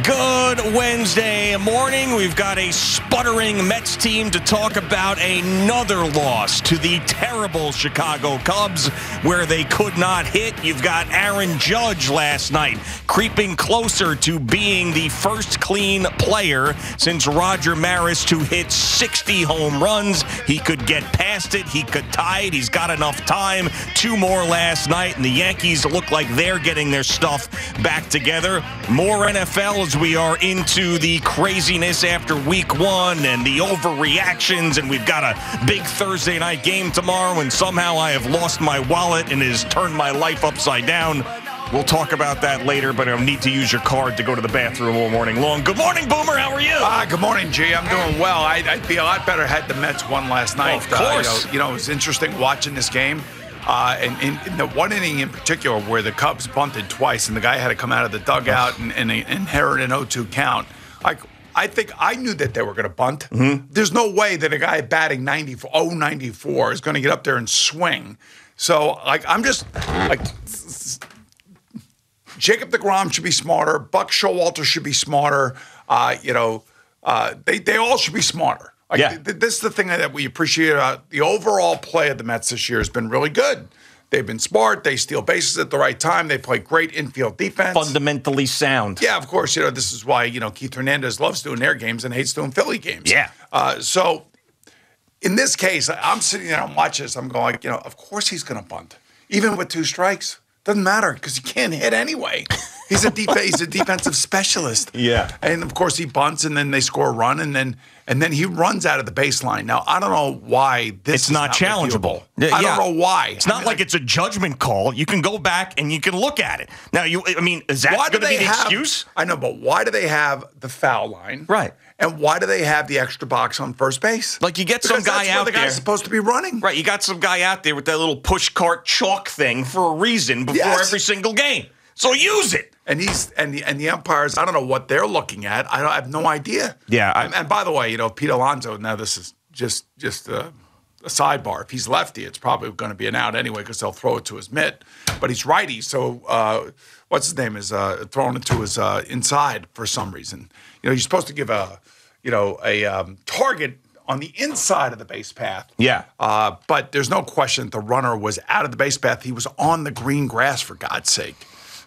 Good Wednesday morning. We've got a sputtering Mets team to talk about. Another loss to the terrible Chicago Cubs where they could not hit. You've got Aaron Judge last night creeping closer to being the first clean player since Roger Maris to hit 60 home runs. He could get past it. He could tie it. He's got enough time. 2 more last night, and the Yankees look like they're getting their stuff back together. More NFL as we are into the craziness after week 1 and the overreactions, and we've got a big Thursday night game tomorrow, and somehow I have lost my wallet and it has turned my life upside down. We'll talk about that later, but I need to use your card to go to the bathroom all morning long. Good morning, Boomer. How are you? Good morning, G. I'm doing well. I'd be a lot better had the Mets won last night. Of course. It was interesting watching this game. And in the one inning in particular where the Cubs bunted twice and the guy had to come out of the dugout and inherit an 0-2 count, I think I knew that they were going to bunt. Mm-hmm. There's no way that a guy batting 0-94 is going to get up there and swing. So, I'm just Jacob deGrom should be smarter. Buck Showalter should be smarter. They all should be smarter. This is the thing that we appreciate. The overall play of the Mets this year has been really good. They've been smart. They steal bases at the right time. They play great infield defense. Fundamentally sound. Yeah, of course. This is why, Keith Hernandez loves doing their games and hates doing Philly games. Yeah. So in this case, I'm sitting there and watch this. I'm going, of course he's going to bunt. Even with 2 strikes. Doesn't matter because he can't hit anyway. He's a defensive specialist. Yeah. And of course he bunts and then they score a run and then he runs out of the baseline. Now I don't know why this is not challengeable. I don't know why. It's not like it's a judgment call. You can go back and you can look at it. Now is that going to be the excuse? I know, but why do they have the foul line? Right. And why do they have the extra box on first base? Like you get some guy that's out where the there. guy's supposed to be running. Right. You got some guy out there with that little push cart chalk thing for a reason before every single game. So use it. And the umpires, I don't know what they're looking at. I have no idea. Yeah. And by the way, Pete Alonso, now this is just a sidebar. If he's lefty, it's probably going to be an out anyway because they'll throw it to his mitt. But he's righty, so what's his name is throwing it to his inside for some reason. You're supposed to give a target on the inside of the base path. Yeah. But there's no question the runner was out of the base path. He was on the green grass, for God's sake.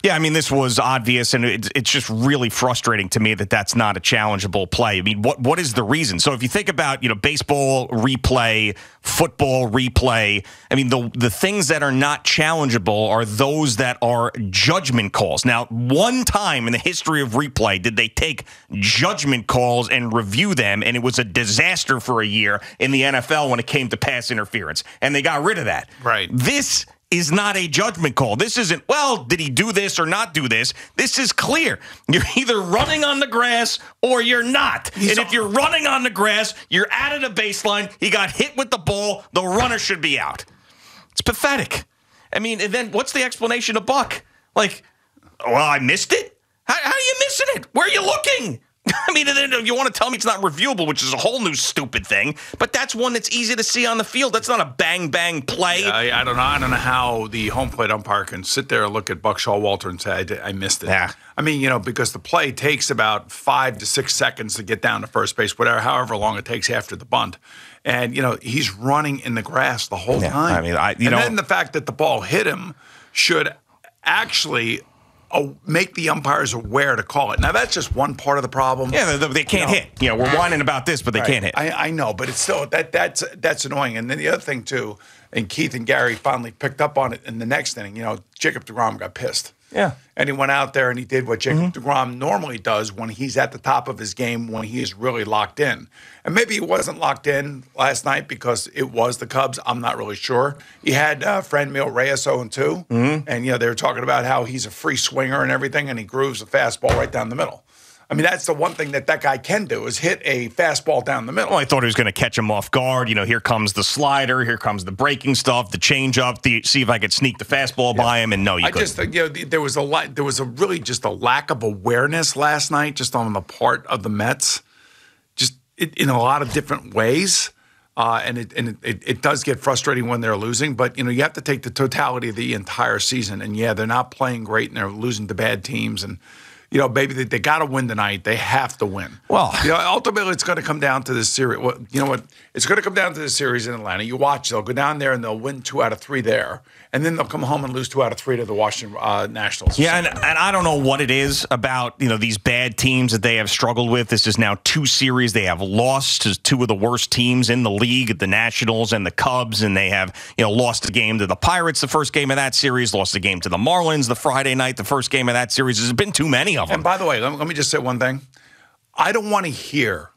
Yeah, this was obvious, and it's just really frustrating to me that that's not a challengeable play. What is the reason? So if you think about, baseball replay, football replay, the things that are not challengeable are those that are judgment calls. Now, one time in the history of replay did they take judgment calls and review them, and it was a disaster for a year in the NFL when it came to pass interference, and they got rid of that. Right. This is not a judgment call. This isn't, did he do this or not do this? This is clear. You're either running on the grass or you're not. And if you're running on the grass, you're out of the baseline. He got hit with the ball. The runner should be out. It's pathetic. And then what's the explanation of Buck? I missed it? How are you missing it? Where are you looking? Then you want to tell me it's not reviewable, which is a whole new stupid thing, but that's one that's easy to see on the field. That's not a bang play. I don't know. I don't know how the home plate umpire can sit there and look at Buck Showalter and say, I missed it. Yeah. Because the play takes about 5 to 6 seconds to get down to first base, however long it takes after the bunt. And, he's running in the grass the whole time. Then the fact that the ball hit him should actually make the umpires aware to call it. Now, that's just one part of the problem. Yeah, they can't hit. We're whining about this, but they can't hit. I know, but it's still, that's annoying. And then the other thing, too, and Keith and Gary finally picked up on it in the next inning, Jacob deGrom got pissed. Yeah. And he went out there and he did what Jacob deGrom normally does when he's at the top of his game, when he is really locked in. And maybe he wasn't locked in last night because it was the Cubs. I'm not really sure. He had Franmil Reyes 0-2. And, they were talking about how he's a free swinger and everything, and he grooves a fastball right down the middle. That's the one thing that guy can do is hit a fastball down the middle. Well, I thought he was going to catch him off guard. Here comes the slider. Here comes the breaking stuff, the changeup. See if I could sneak the fastball by him. And no, you couldn't. I just think there was a really just a lack of awareness last night, just on the part of the Mets, just in a lot of different ways. And it does get frustrating when they're losing, but you have to take the totality of the entire season. And they're not playing great, and they're losing to bad teams, and maybe they got to win tonight. They have to win. Well, ultimately, it's going to come down to this series. Well, you know what? It's going to come down to this series in Atlanta. You watch; they'll go down there and they'll win 2 out of 3 there, and then they'll come home and lose 2 out of 3 to the Washington Nationals. Yeah, and I don't know what it is about these bad teams that they have struggled with. This is now 2 series they have lost to 2 of the worst teams in the league, the Nationals and the Cubs, and they have lost a game to the Pirates the first game of that series, lost a game to the Marlins the Friday night, the first game of that series. There's been too many of them. And by the way, let me just say one thing. I don't want to hear,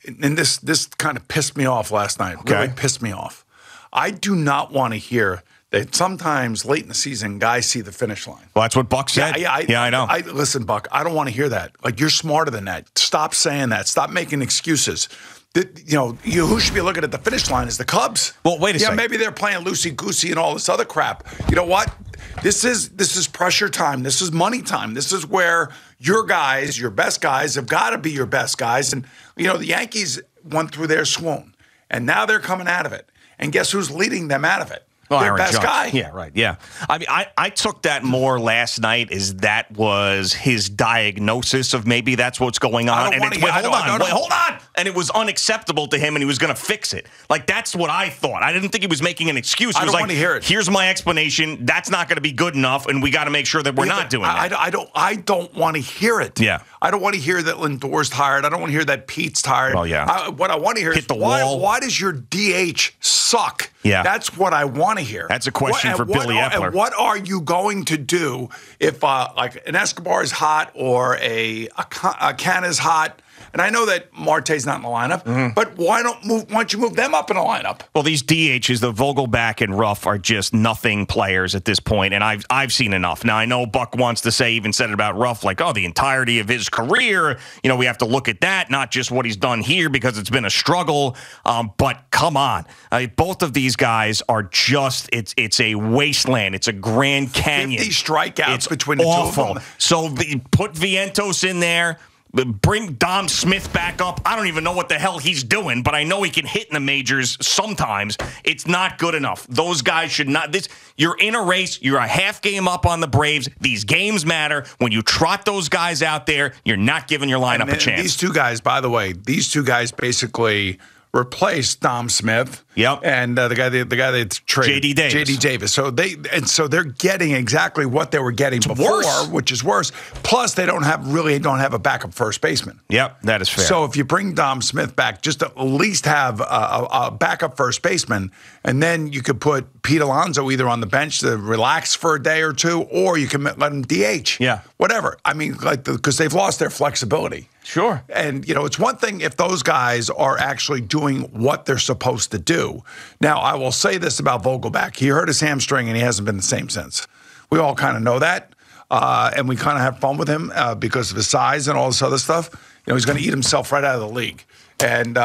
and this kind of pissed me off last night. Okay. Really pissed me off. I do not want to hear that sometimes late in the season guys see the finish line. Well, that's what Buck said. Yeah, I know. Listen, Buck, I don't want to hear that. Like, you're smarter than that. Stop saying that. Stop making excuses. Who should be looking at the finish line is the Cubs. Well, wait a second. Maybe they're playing loosey-goosey and all this other crap. You know what? This is pressure time. This is money time. This is where your guys, your best guys, have got to be your best guys. And, the Yankees went through their swoon, and now they're coming out of it. And guess who's leading them out of it? Their Aaron best Judge. guy. Yeah, right. Yeah. I mean, I took that more last night as that was his diagnosis of maybe that's what's going on. Hold on. And it was unacceptable to him, and he was going to fix it. Like, that's what I thought. I didn't think he was making an excuse. I don't want to hear it. Here's my explanation. That's not going to be good enough, and we got to make sure that we're not doing that. I don't want to hear it. Yeah. I don't want to hear that Lindor's tired. I don't want to hear that Pete's tired. Well, yeah. What I want to hear is why does your DH suck? Yeah. That's what I want to hear. That's a question for Billy Epler. And what are you going to do if like an Escobar is hot or a Canna is hot? And I know that Marte's not in the lineup, but why don't you move them up in the lineup? Well, these DHs, the Vogelback and Ruff, are just nothing players at this point, and I've seen enough. Now, I know Buck wants to say, even said it about Ruff, like, the entirety of his career, we have to look at that, not just what he's done here because it's been a struggle. But come on. Both of these guys are just, it's a wasteland. It's a Grand Canyon. 50 strikeouts it's between the awful. two of them. So put Vientos in there. Bring Dom Smith back up. I don't even know what the hell he's doing, but I know he can hit in the majors sometimes. It's not good enough. Those guys should not. You're in a race. You're a half game up on the Braves. These games matter. When you trot those guys out there, you're not giving your lineup a chance. These 2 guys, by the way, basically replaced Dom Smith. Yep. And the guy they traded, JD Davis. So they're getting exactly what they were getting before, which is worse. Plus, they don't have a backup first baseman. Yep, that is fair. So if you bring Dom Smith back, just to at least have a backup first baseman, and then you could put Pete Alonso either on the bench to relax for a day or 2, or you can let him DH. Yeah. Whatever. I mean, because they've lost their flexibility. Sure. And, it's one thing if those guys are actually doing what they're supposed to do. Now, I will say this about Vogelback. He hurt his hamstring, and he hasn't been the same since. We all kind of know that, and we kind of have fun with him because of his size and all this other stuff. He's going to eat himself right out of the league. And,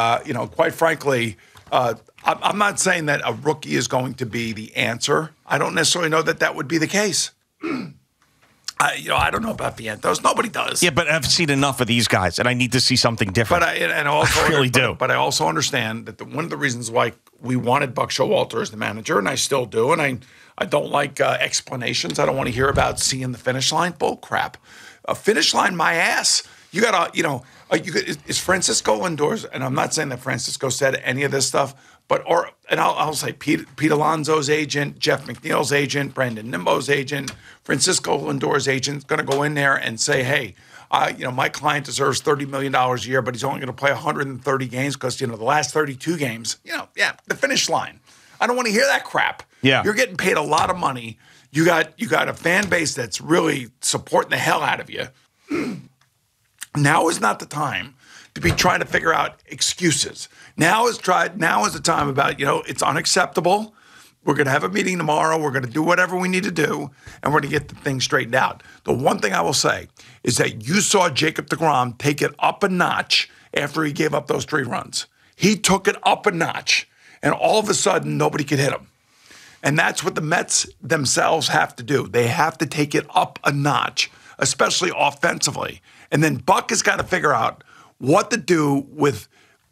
quite frankly, I'm not saying that a rookie is going to be the answer. I don't necessarily know that would be the case. I don't know about Vientos. Nobody does. Yeah, but I've seen enough of these guys, and I need to see something different. But I really do. But I also understand that one of the reasons why we wanted Buck Showalter as the manager, and I still do, and I don't like explanations. I don't want to hear about seeing the finish line. Bull crap. A finish line, my ass. You got to, is Francisco Lindor's, and I'm not saying that Francisco said any of this stuff, but I'll say Pete Alonso's agent, Jeff McNeil's agent, Brandon Nimmo's agent, Francisco Lindor's agent is going to go in there and say, hey, my client deserves $30 million a year, but he's only going to play 130 games because, the last 32 games, the finish line. I don't want to hear that crap. Yeah. You're getting paid a lot of money. You got a fan base that's really supporting the hell out of you. Now is not the time to be trying to figure out excuses. Now is the time about, it's unacceptable. We're going to have a meeting tomorrow. We're going to do whatever we need to do, and we're going to get the thing straightened out. The one thing I will say is that you saw Jacob deGrom take it up a notch after he gave up those 3 runs. He took it up a notch, and all of a sudden, nobody could hit him. And that's what the Mets themselves have to do. They have to take it up a notch, especially offensively. And then Buck has got to figure out what to do with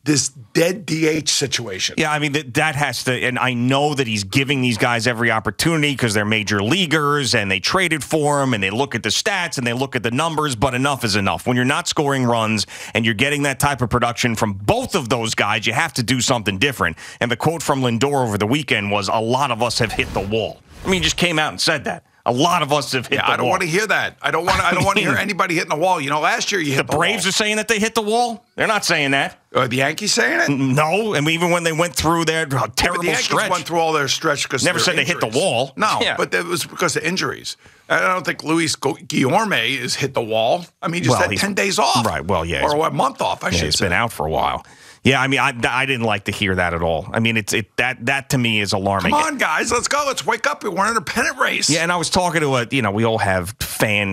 this dead DH situation. Yeah, I mean, that has to, and I know that he's giving these guys every opportunity because they're major leaguers and they traded for him and they look at the stats and they look at the numbers, but enough is enough. When you're not scoring runs and you're getting that type of production from both of those guys, you have to do something different. And the quote from Lindor over the weekend was, a lot of us have hit the wall. I mean, he just came out and said that. A lot of us have hit the wall. I don't want to hear that. I don't want to hear anybody hitting the wall. You know, last year you hit the wall. The Braves are saying that they hit the wall? They're not saying that. Are the Yankees saying it? No, and even when they went through their terrible the Yankees stretch. went through all their stretch because never said injuries. They hit the wall. No, but it was because of injuries. I don't think Luis Guillorme has hit the wall. I mean, he just had 10 days off. Right, well, yeah. Or a month off, I should say. He's been out for a while. Yeah, I mean, I didn't like to hear that at all. I mean, that to me is alarming. Come on, guys, let's go. Let's wake up. We're in a pennant race. Yeah, and I was talking to we all have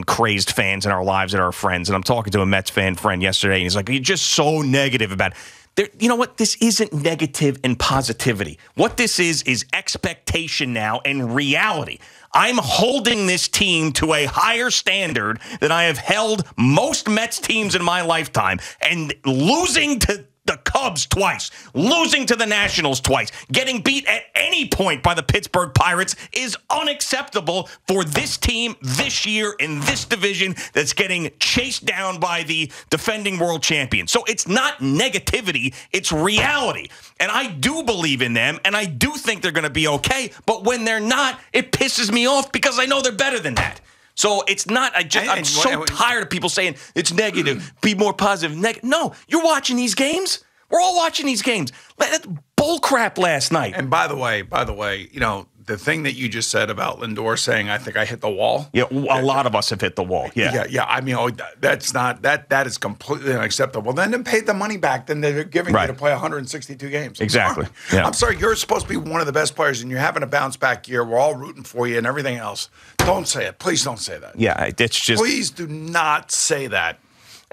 crazed fans in our lives that are our friends, and I'm talking to a Mets fan friend yesterday, and he's like, you're just so negative about it. You know what? This isn't negative and positivity. What this is expectation now and reality. I'm holding this team to a higher standard than I have held most Mets teams in my lifetime, and losing to the Cubs twice, losing to the Nationals twice, getting beat at any point by the Pittsburgh Pirates is unacceptable for this team this year in this division that's getting chased down by the defending world champion. So it's not negativity, it's reality. And I do believe in them, and I do think they're going to be okay. But when they're not, it pisses me off because I know they're better than that. So it's not, I'm so tired of people saying it's negative, be more positive. No, you're watching these games. We're all watching these games. That's bull crap last night. And by the way, you know, the thing that you just said about Lindor saying, I think I hit the wall. Yeah, a lot of us have hit the wall. Yeah. I mean, that's not, that is completely unacceptable. Then pay the money back. Then they're giving you to play 162 games. Exactly. Yeah. I'm sorry, you're supposed to be one of the best players, and you're having a bounce back year. We're all rooting for you and everything else. Don't say it. Please don't say that. Yeah, it's just. Please do not say that.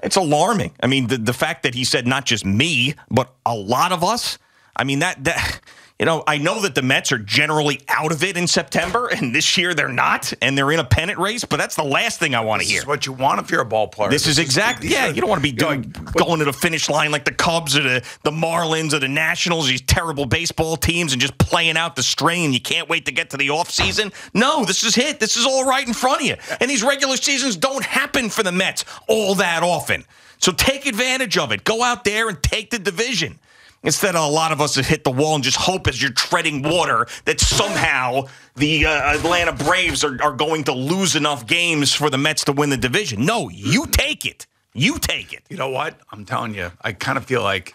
It's alarming. I mean, the fact that he said not just me, but a lot of us. I mean, that I know that the Mets are generally out of it in September, and this year they're not, and they're in a pennant race, but that's the last thing I want to hear. This is what you want if you're a ball player. This is exactly, you don't want to be going to the finish line like the Cubs or the Marlins or the Nationals, these terrible baseball teams, and just playing out the string, and you can't wait to get to the offseason. No, this is it. This is all right in front of you. And these regular seasons don't happen for the Mets all that often. So take advantage of it. Go out there and take the division. Instead of a lot of us that hit the wall and just hope as you're treading water that somehow the Atlanta Braves are going to lose enough games for the Mets to win the division. No, you take it. You take it. You know what? I'm telling you, I kind of feel like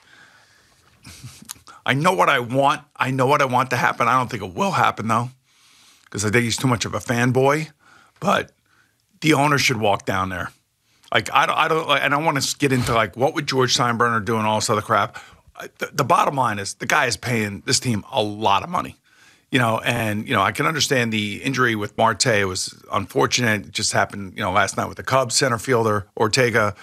I know what I want. I know what I want to happen. I don't think it will happen, though, because I think he's too much of a fanboy. But the owner should walk down there. Like, I don't want to get into, like, what would George Steinbrenner do and all this other crap. The bottom line is the guy is paying this team a lot of money, and, I can understand the injury with Marte. It was unfortunate. It just happened, last night with the Cubs center fielder, Ortega.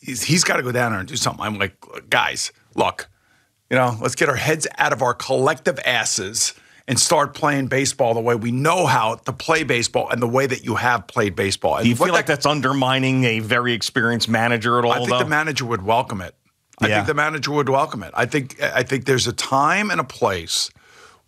He's got to go down there and do something. I'm like, guys, look, let's get our heads out of our collective asses and start playing baseball the way we know how to play baseball and the way that you have played baseball. And do you feel like that's undermining a very experienced manager at all, I think the manager would welcome it. I think the manager would welcome it. I think there's a time and a place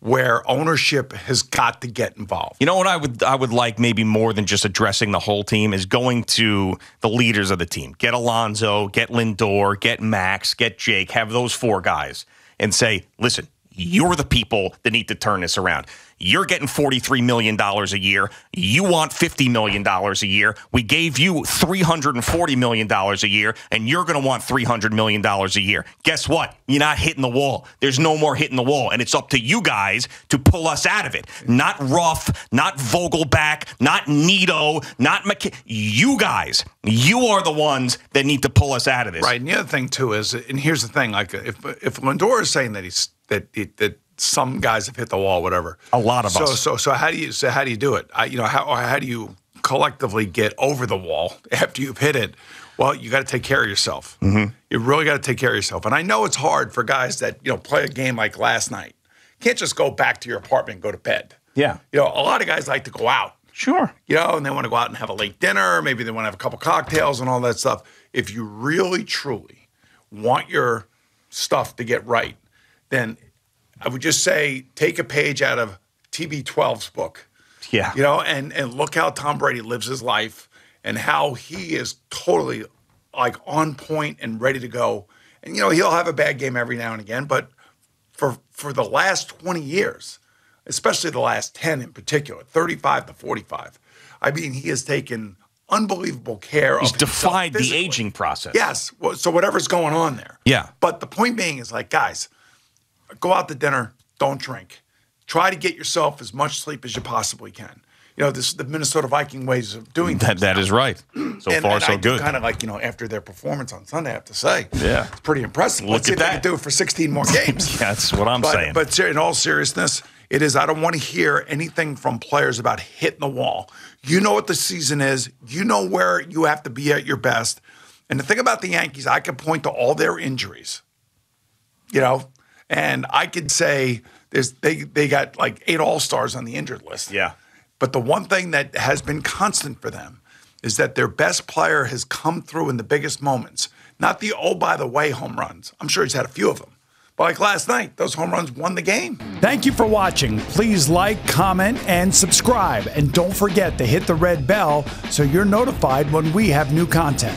where ownership has got to get involved. You know what I would like maybe more than just addressing the whole team is going to the leaders of the team. Get Alonso, get Lindor, get Max, get Jake, have those four guys and say, listen, you're the people that need to turn this around. You're getting $43 million a year. You want $50 million a year. We gave you $340 million a year, and you're going to want $300 million a year. Guess what? You're not hitting the wall. There's no more hitting the wall, and it's up to you guys to pull us out of it. Not Ruff, not Vogelback, not Nito, not McKay. You guys, you are the ones that need to pull us out of this. Right, and the other thing, too, is, and here's the thing, like if Lindor is saying that that some guys have hit the wall, whatever. A lot of us. So how do you do it? How do you collectively get over the wall after you've hit it? Well, you got to take care of yourself. Mm-hmm. You really got to take care of yourself. And I know it's hard for guys that play a game like last night. You can't just go back to your apartment and go to bed. Yeah. A lot of guys like to go out. Sure. And they want to go out and have a late dinner. Maybe they want to have a couple cocktails and all that stuff. If you really, truly want your stuff to get right, then I would just say take a page out of TB12's book. Yeah. And look how Tom Brady lives his life and how he is totally like on point and ready to go. And, he'll have a bad game every now and again, but for the last 20 years, especially the last 10 in particular, 35 to 45, I mean, he has taken unbelievable care of himself. He's defied the aging process. Yes. So whatever's going on there. Yeah. But the point being is like, guys, go out to dinner, don't drink. Try to get yourself as much sleep as you possibly can. This is the Minnesota Viking ways of doing things. That is right. So far, so good. Kind of like, after their performance on Sunday, I have to say. Yeah. It's pretty impressive. Look Let's see at if that. they can do it for 16 more games. Yeah, that's what I'm saying. But in all seriousness, it is, I don't want to hear anything from players about hitting the wall. You know what the season is. You know where you have to be at your best. And the thing about the Yankees, I can point to all their injuries, and I could say they got like 8 All-Stars on the injured list. Yeah. But the one thing that has been constant for them is that their best player has come through in the biggest moments. Not the, by the way, home runs. I'm sure he's had a few of them. But like last night, those home runs won the game. Thank you for watching. Please like, comment, and subscribe. And don't forget to hit the red bell so you're notified when we have new content.